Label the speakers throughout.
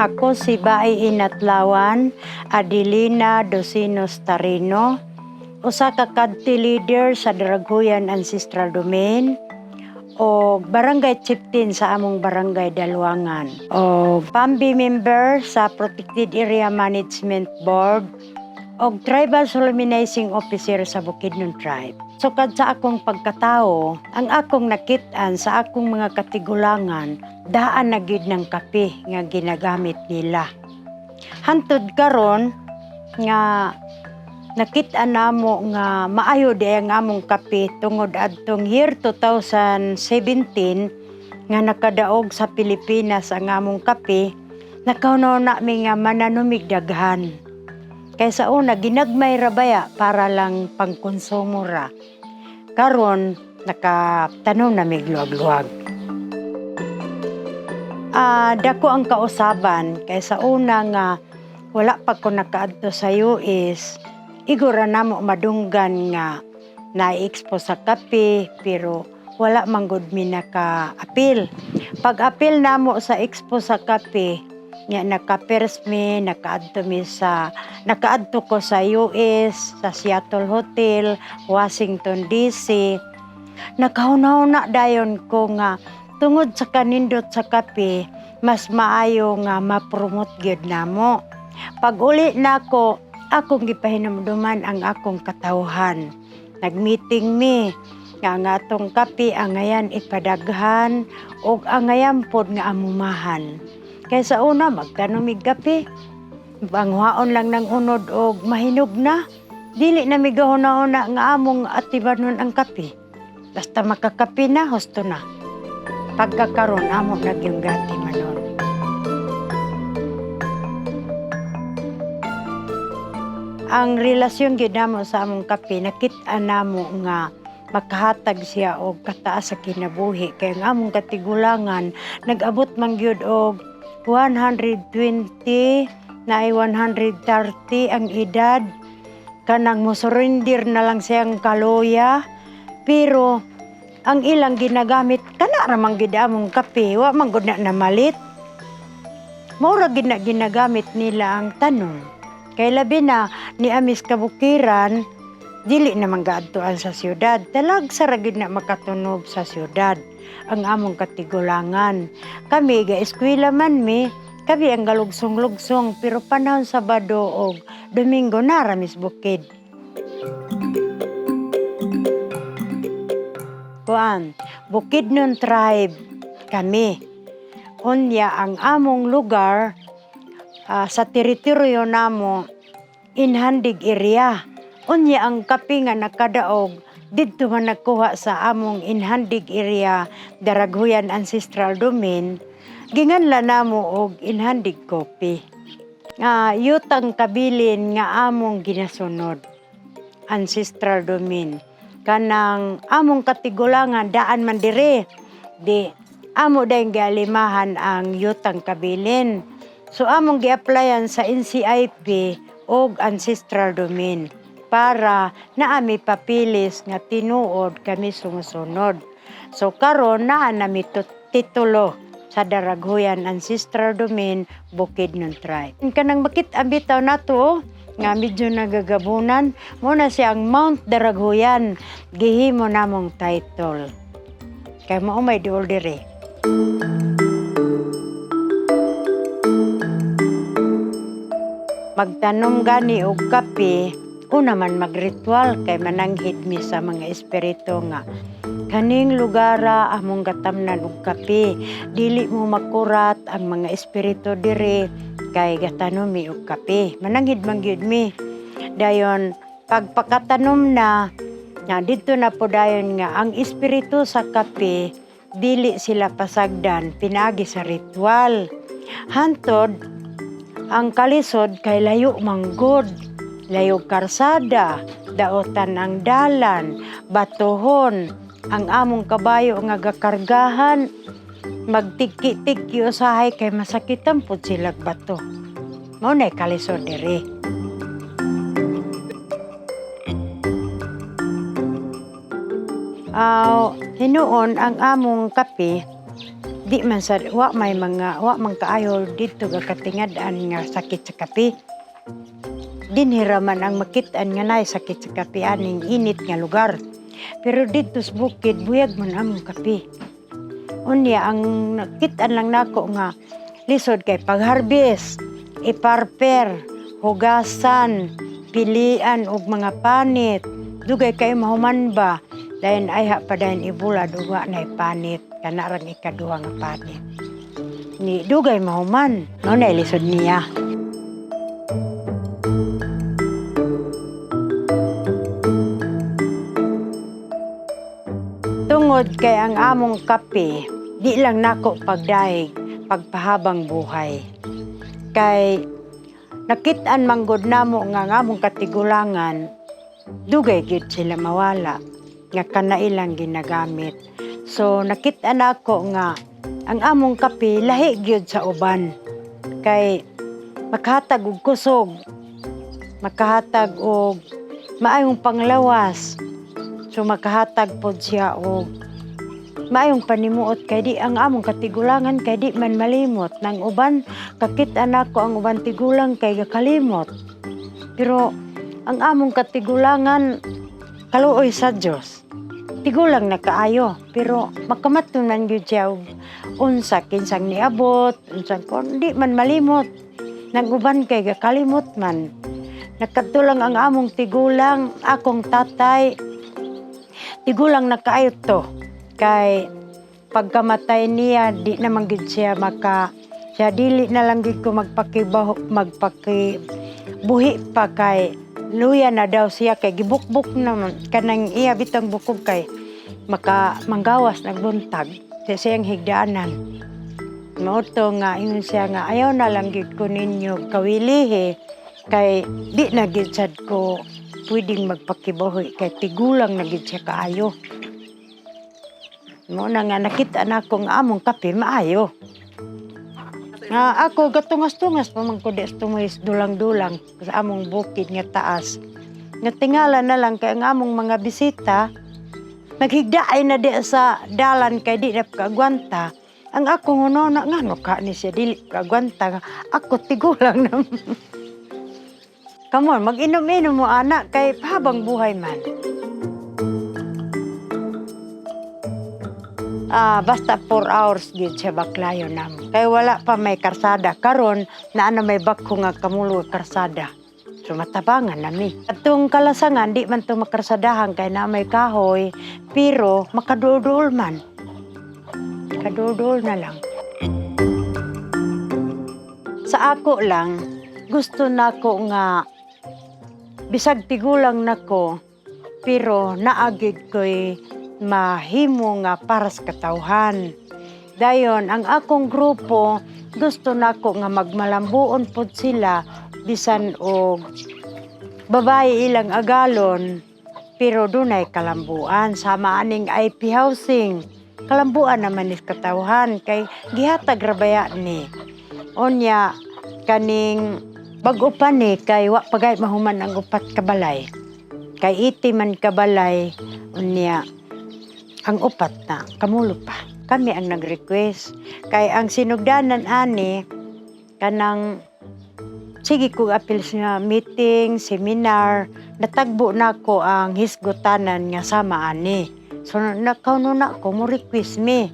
Speaker 1: Ako si Bai Inatlawan, Adelina Dosinos Tarino, usa ka kadti leader sa Daraguyan Ancestral Domain o barangay chieftain sa among barangay Dalwangan o PAMBI member sa Protected Area Management Board o Tribal Solemnizing Officer sa Bukidnon Tribe. Sukad sa akong pagkatao, ang akong nakit-an sa akong mga katigulangan, daan na gid ng kape nga ginagamit nila. Hantod karon nga nakit-an namo nga maayo di ang among kape tungod adtong year 2017 nga nakadaog sa Pilipinas ang among kape, nakaunaw na mi nga mananumig daghan. Kaysa una ginagmay ra baya para lang pangkonsumo ra. Karon nakatanom na mi luwag-luwag. Dako ang kausaban kaysa una nga wala pa ko nakaadto sa US. Igura namo madunggan nga na-expose sa kape pero wala man gud mi naka-apil. Pag-apil namo sa expose sa kape, nga naka-first mi, nakaadto ko sa US, sa Seattle Hotel, Washington DC. Nakahunaw-na dayon ko nga tungod sa kanindot sa kape, mas maayo nga ma-promote gyud namo. Pag uli nako, akong gipahinumduman ang akong katawhan. Nagmeeting mi nga atong kape angayan ipadaghan og angayan pod nga amumahan. Kaysa una magtanumig kape, bangwaon lang ng unod og mahinog na. Dili na migahuna-una nga among atibanon ang kape. Basta makakape na, husto na. Pagkakaroon among nagyong gati manon. Ang relasyon gid namo sa among kape, nakit-an namo nga makahatag siya og kataas sa kinabuhi kay ang among katigulangan nag-abot man gyud og 120 na ay 130 ang edad. Kanang mosurrender na lang siyang kaluya. Pero ang ilang ginagamit, kana ramang gid among kape, wa man gud na namalit. Maura gid na ginagamit nila ang tanong. Kay labi na ni amis kabukiran, dili na manggaadtuan sa syudad. Talagsa ra gid na makatunob sa syudad ang among katigulangan. Kami ga-eskwela man mi, kami ang galugsong-lugsong, pero panahon Sabado o Domingo na ramis bukid. Bukidnon Tribe kami. Unya ang among lugar sa teritoryo namo inhandig area. Unya ang kape nga nakadaog didto man nagkuha sa among inhandig area Daraguyan Ancestral Domain, ginganla namo og inhandig kopi. Yutang kabilin nga among ginasunod. Ancestral Domain. Kanang among katigulangan daan man dire. Di amo dayong gialimahan ang yutang kabilin. So among gi-applyan sa NCIP og Ancestral Domain para naami papilis nga tinuod kami sumusunod. So karon naa nami titulo sa Daraguyan Ancestral Domain Bukidnon Tribe. Kanang makit-an bitaw nato nga medyo nagagabunan mo na siyang Mount Daraguyan, gihimo namong title. Kay mao may duol dire. Magtanom gani og kape, una man magritual kay mananghid mi sa mga espiritu nga kaning lugara among gatamnan og kape, dili mo makurat ang mga espiritu dire kay gatanom mi og kape. Mananghid man gyud mi. Dayon pagpakatanom na dito na po dayon nga ang espiritu sa kape dili sila pasagdan pinagi sa ritual. Hantod ang kalisod kay layo manggod, layo karsada, daotan ang dalan, batuhon, ang among kabayo nga gakargahan, magtiki-tiki usahay kay masakitan po silag bato. Mao nay kalisod diri. Hinuon ang among kape di man sa wa man kaayo dito katingad-an nga sakit sa kape. Dinhiraman ang makit-an nga nay sakit sa kape aning init nga lugar. Pero dito sa bukid buyag man among kape. Unya ang nakit-an lang nako nga lisod kay pag-harvest, iparper, hugasan, pilian og mga panit. Dugay kay mahuman ba? Dayon ay pa dayon ibula duwa na panit kanarang ikaduha nga panit. Ni dugay mahuman, no na lisod niya. Tungod kay ang among kape, di lang nako pagdaig, pagpahabang buhay. Kay nakit-an manggod namo nga among katigulangan, dugay gyud sila mawala nga kanailang ginagamit. So nakit-an ako nga ang among kape lahi gyud sa uban. Kay makahatag og kusog, makahatag og maayong panglawas. So makahatag pod siya og maayong panimuot kay di ang among katigulangan kay di man malimot. Nang uban kakit-an ako ang uban tigulang kay gakalimot. Pero ang among katigulangan kaluoy sa Dios. Tigulang na kaayo, pero makamaton man gyud siya og unsa kinsang niabot, unsang kon di man malimot. Nang uban kay gakalimot man. Nakatulang ang among tigulang, akong tatay, tigulang na kaayo to. Kay pagkamatay niya, di naman gyud siya siya dili na lang gyud ko magpakibuhi pa kay luya na daw siya kay gibukbuk naman kanang iya bitang bukog kay manggawas nagbuntag sa siyang higdaanan. Moto nga ingon siya nga ayaw na lang gyud ko ninyo kawilihi kay di na gyud sad ko pwedeng magpakibuhi kay tigulang na gyud siya kaayo. Mo na nga nakita na akong among kape maayo. Ako gatungas-tungas pa man ko des tumoy dulang-dulang sa among bukid nga taas. Nga tingala na lang kay ang among mga bisita naghigdaay na di sa dalan kay di na kaagwanta. Ang akong hunona ngano ka ni siya dili kaagwanta. Ako tigulang na. Come on, mag-inom-inom mo anak kay habang buhay man. Basta 4 hours gid siya baklayo namo. Kay wala pa may karsada karon na may bakho nga kamulo karsada. So matabangan nami. Atong kalasangan di man to makarsadahan kay na may kahoy pero makadudol man. Kadudol na lang. Sa ako lang gusto nako nga bisag tigulang nako pero naagid ko'y mahimo nga para sa katawhan. Dayon ang akong grupo gusto nako nga magmalambuon pod sila bisan og babae ilang agalon pero dunay kalambuan sama aning IP housing. Kalambuan naman is katawhan kay gihatag rabaya ni. Onya kaning bag-o pa ni kay wa pagay mahuman ang upat kabalay. Kay iti man kabalay unya ang upat na kamulo pa. Kami ang nag-request. Kay ang sinugdanan ani kanang sige ko apil sa meeting, seminar, natagbo na ko ang hisgutanan nga sama ani. So nakauno na ko mo request me.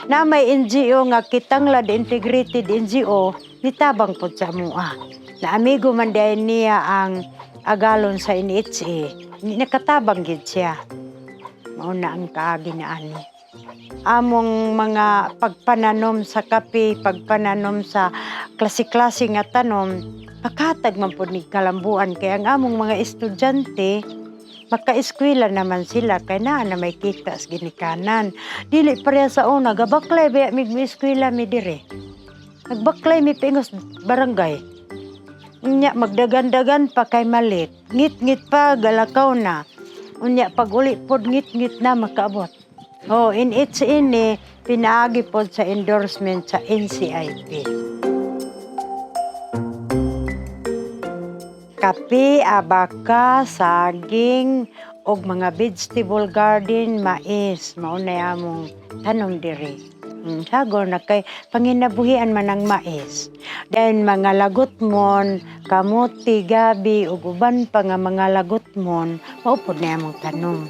Speaker 1: Na may NGO nga Kitanglad Integrated NGO nitabang pod sa mua. Na amigo man dahil niya ang agalon sa NHA. Nakatabang gid siya. Mauna ang kaagi na ani. Among mga pagpananom sa kape, pagpananom sa klase-klase nga tanom, makatag man po ni kalambuan. Kaya ang among mga estudyante, maka-eskwela naman sila. Kaya na may kita sa ginikanan. Dili pareha sa una, gabaklay ba mig eskwela mi dire. Nagbaklay mi pingos barangay. Unya magdagan-dagan pa kay malit. Ngit-ngit pa, galakaw na. Unya pag uli pod ngit-ngit na makaabot. NHA ni pinaagi pod sa endorsement sa NCIP. Kape, abaka, saging, og mga vegetable garden, mais. Maunay among tanom diri. Sagol na kay panginabuhian man ang mais. Then mga lagot mon, kamuti, gabi, ug uban pa nga mga lagot mon, maupod na among tanom.